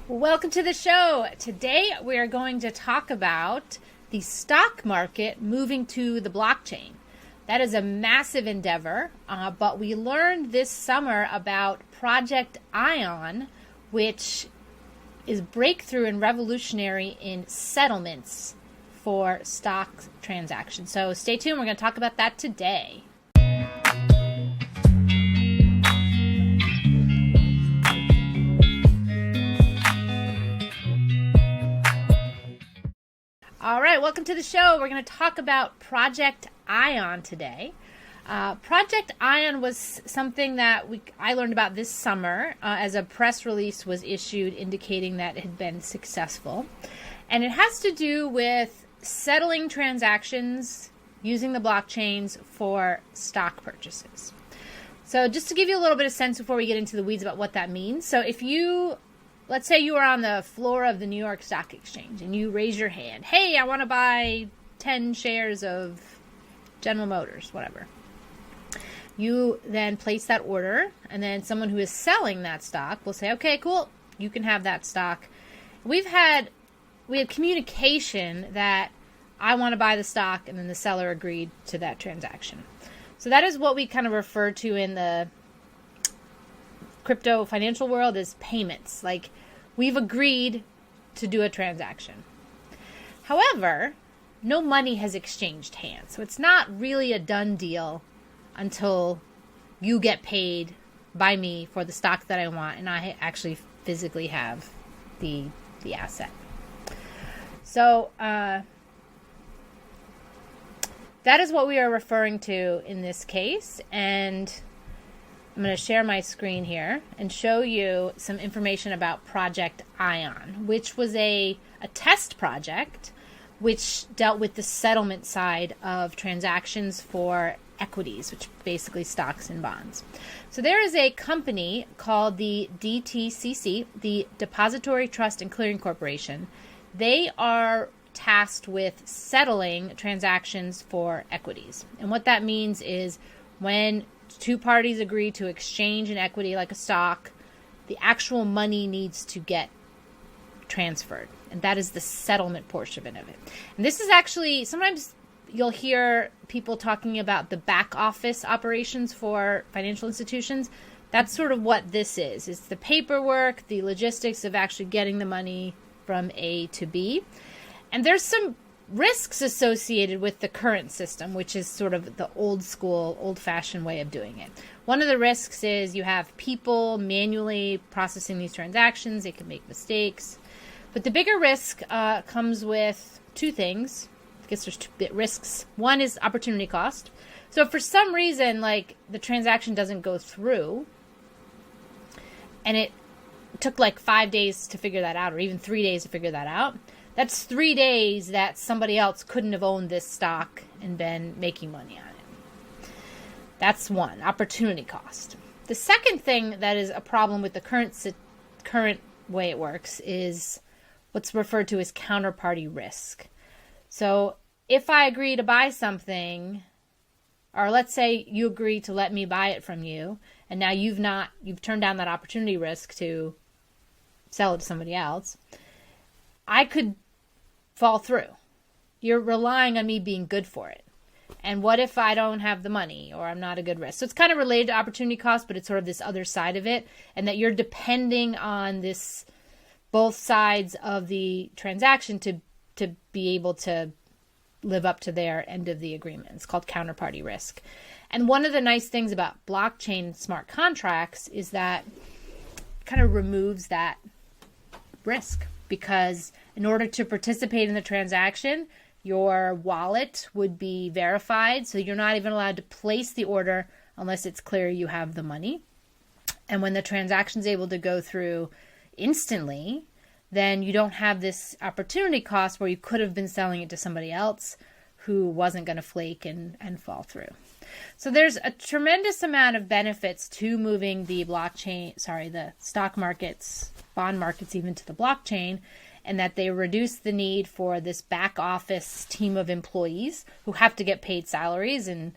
Welcome to the show. Today we are going to talk about the stock market moving to the blockchain. That is a massive endeavor, but we learned this summer about Project Ion, which is breakthrough and revolutionary in settlements for stock transactions. So stay tuned. We're going to talk about that today. All right, welcome to the show. We're going to talk about Project Ion today. Project Ion was something that I learned about this summer as a press release was issued indicating that it had been successful. And it has to do with settling transactions using the blockchains for stock purchases. So just to give you a little bit of sense before we get into the weeds about what that means. So let's say you are on the floor of the New York Stock Exchange and you raise your hand. Hey, I want to buy 10 shares of General Motors, whatever. You then place that order, and then someone who is selling that stock will say, okay, cool, you can have that stock. We had communication that I want to buy the stock, and then the seller agreed to that transaction. So that is what we kind of refer to in the crypto financial world as payments. Like, we've agreed to do a transaction. However, no money has exchanged hands. So it's not really a done deal until you get paid by me for the stock that I want and I actually physically have the asset. So that is what we are referring to in this case, and I'm going to share my screen here and show you some information about Project Ion, which was a test project which dealt with the settlement side of transactions for equities, which basically stocks and bonds. So there is a company called the DTCC, the Depository Trust and Clearing Corporation. They are tasked with settling transactions for equities. And what that means is when two parties agree to exchange an equity like a stock, the actual money needs to get transferred. And that is the settlement portion of it. And this is actually, sometimes you'll hear people talking about the back office operations for financial institutions. That's sort of what this is. It's the paperwork, the logistics of actually getting the money from A to B. And there's some risks associated with the current system, which is sort of the old school, old-fashioned way of doing it. One of the risks is you have people manually processing these transactions. They can make mistakes. But the bigger risk comes with two things. I guess there's two risks. One is opportunity cost. So if for some reason, like, the transaction doesn't go through, and it took like 5 days to figure that out, or even 3 days to figure that out, that's 3 days that somebody else couldn't have owned this stock and been making money on it. That's one, opportunity cost. The second thing that is a problem with the current way it works is what's referred to as counterparty risk. So if I agree to buy something, or let's say you agree to let me buy it from you, and now you've turned down that opportunity risk to sell it to somebody else, I could fall through. You're relying on me being good for it. And what if I don't have the money or I'm not a good risk? So it's kind of related to opportunity cost, but it's sort of this other side of it, and that you're depending on this both sides of the transaction to be able to live up to their end of the agreement. It's called counterparty risk. And one of the nice things about blockchain smart contracts is that it kind of removes that risk, because in order to participate in the transaction, your wallet would be verified. So you're not even allowed to place the order unless it's clear you have the money. And when the transaction is able to go through instantly, then you don't have this opportunity cost where you could have been selling it to somebody else who wasn't going to flake and fall through. So there's a tremendous amount of benefits to moving the the stock markets, bond markets even to the blockchain, and that they reduce the need for this back office team of employees who have to get paid salaries and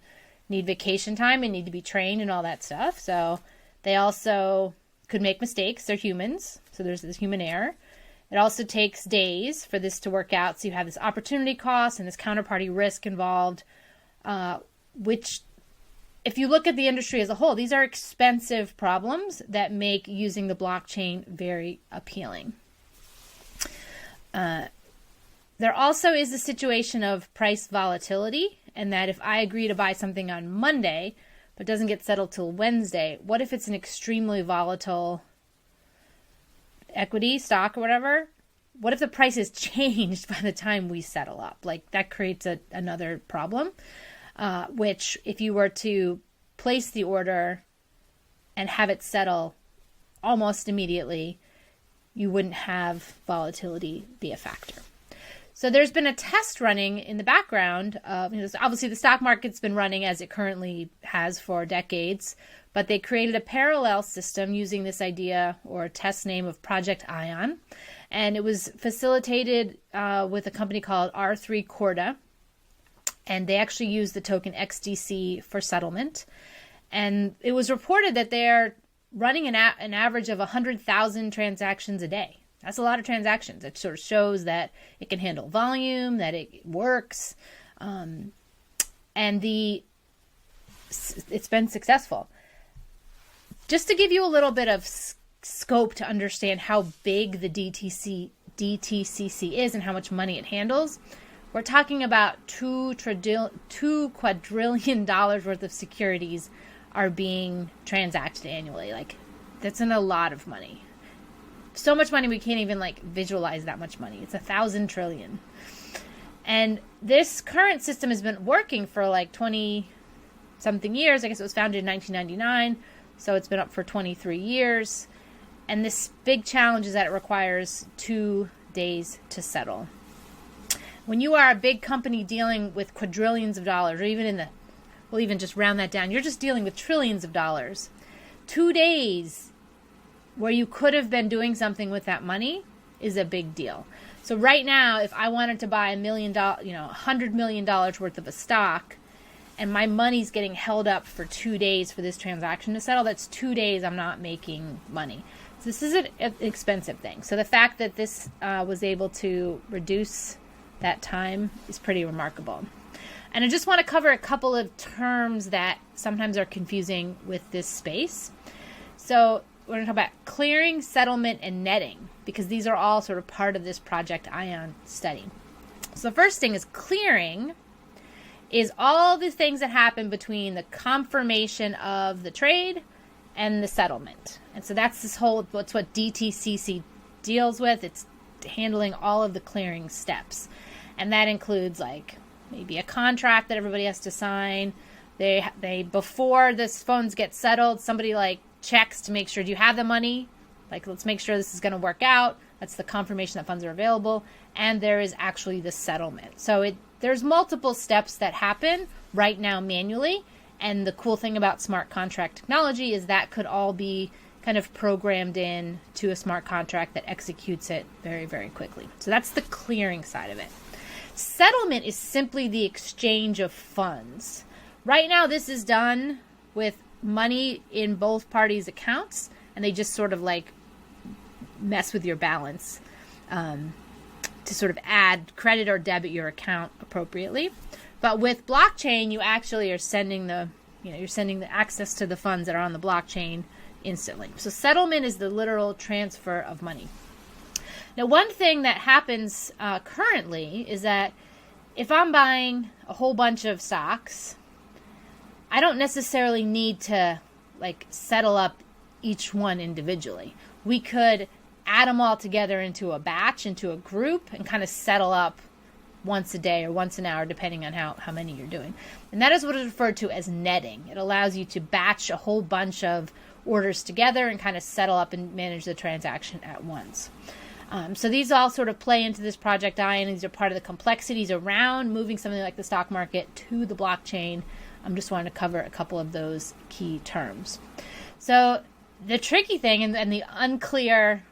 need vacation time and need to be trained and all that stuff. So they also could make mistakes. They're humans, so there's this human error. It also takes days for this to work out, so you have this opportunity cost and this counterparty risk involved, which, if you look at the industry as a whole, these are expensive problems that make using the blockchain very appealing. There also is the situation of price volatility, and that if I agree to buy something on Monday, but doesn't get settled till Wednesday, what if it's an extremely volatile equity, stock, or whatever? What if the price is changed by the time we settle up? Like, that creates another problem, which if you were to place the order and have it settle almost immediately, you wouldn't have volatility be a factor. So there's been a test running in the background of, obviously the stock market's been running as it currently has for decades, but they created a parallel system using this idea or test name of Project Ion. And it was facilitated with a company called R3 Corda. And they actually used the token XDC for settlement. And it was reported that they're running an average of 100,000 transactions a day. That's a lot of transactions. It sort of shows that it can handle volume, that it works, and it's been successful. Just to give you a little bit of scope to understand how big the DTCC is and how much money it handles, we're talking about $2 quadrillion worth of securities are being transacted annually. Like, that's a lot of money. So much money we can't even visualize that much money. It's 1,000 trillion. And this current system has been working for 20 something years. I guess it was founded in 1999, so it's been up for 23 years. And this big challenge is that it requires 2 days to settle. When you are a big company dealing with quadrillions of dollars, or even we'll even just round that down, you're just dealing with trillions of dollars. 2 days where you could have been doing something with that money is a big deal. So right now, if I wanted to buy $100 million worth of a stock, and my money's getting held up for 2 days for this transaction to settle, that's 2 days I'm not making money. So this is an expensive thing. So the fact that this was able to reduce that time is pretty remarkable. And I just want to cover a couple of terms that sometimes are confusing with this space. So we're going to talk about clearing, settlement, and netting, because these are all sort of part of this Project Ion study. So the first thing is clearing is all the things that happen between the confirmation of the trade and the settlement. And so that's that's what DTCC deals with. It's handling all of the clearing steps. And that includes maybe a contract that everybody has to sign. They before this funds get settled, somebody checks to make sure, do you have the money? Let's make sure this is going to work out. That's the confirmation that funds are available. And there is actually the settlement. So there's multiple steps that happen right now manually. And the cool thing about smart contract technology is that could all be kind of programmed in to a smart contract that executes it very, very quickly. So that's the clearing side of it. Settlement is simply the exchange of funds. Right now, this is done with money in both parties' accounts, and they just sort of mess with your balance to sort of add credit or debit your account appropriately. But with blockchain, you actually are sending you're sending the access to the funds that are on the blockchain instantly. So settlement is the literal transfer of money. Now, one thing that happens currently is that if I'm buying a whole bunch of stocks, I don't necessarily need to settle up each one individually. We could add them all together into a batch, into a group, and kind of settle up once a day or once an hour, depending on how many you're doing. And that is what is referred to as netting. It allows you to batch a whole bunch of orders together and kind of settle up and manage the transaction at once. So these all sort of play into this Project Ion. These are part of the complexities around moving something like the stock market to the blockchain. I'm just wanting to cover a couple of those key terms. So the tricky thing and the unclear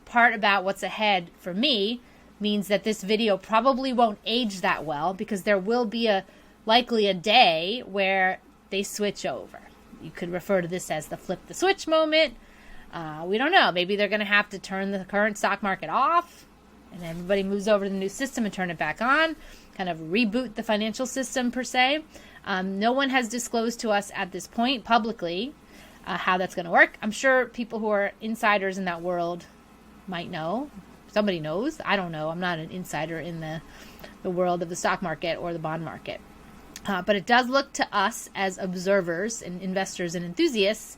part about what's ahead for me means that this video probably won't age that well, because there will be likely a day where they switch over. You could refer to this as the flip the switch moment. We don't know. Maybe they're going to have to turn the current stock market off and everybody moves over to the new system and turn it back on, kind of reboot the financial system per se. No one has disclosed to us at this point publicly how that's going to work. I'm sure people who are insiders in that world might know. Somebody knows. I don't know. I'm not an insider in the world of the stock market or the bond market. But it does look to us as observers and investors and enthusiasts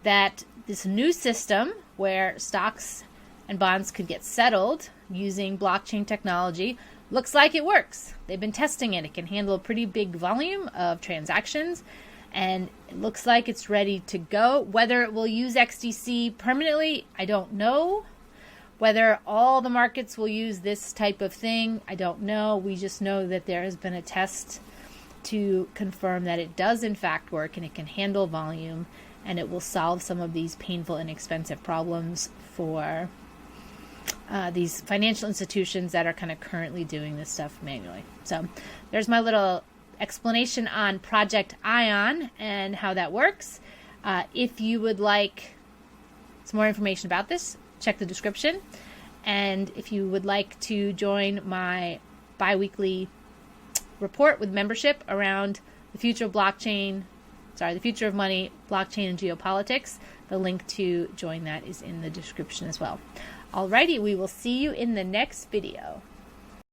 that this new system where stocks and bonds could get settled using blockchain technology looks like it works. They've been testing it. It can handle a pretty big volume of transactions, and it looks like it's ready to go. Whether it will use XDC permanently, I don't know. Whether all the markets will use this type of thing, I don't know. We just know that there has been a test to confirm that it does in fact work and it can handle volume, and it will solve some of these painful and expensive problems for these financial institutions that are kind of currently doing this stuff manually. So there's my little explanation on Project Ion and how that works. If you would like some more information about this, check the description. And if you would like to join my bi-weekly report with membership around the future of blockchain, the future of money, blockchain, and geopolitics, the link to join that is in the description as well. Alrighty, we will see you in the next video.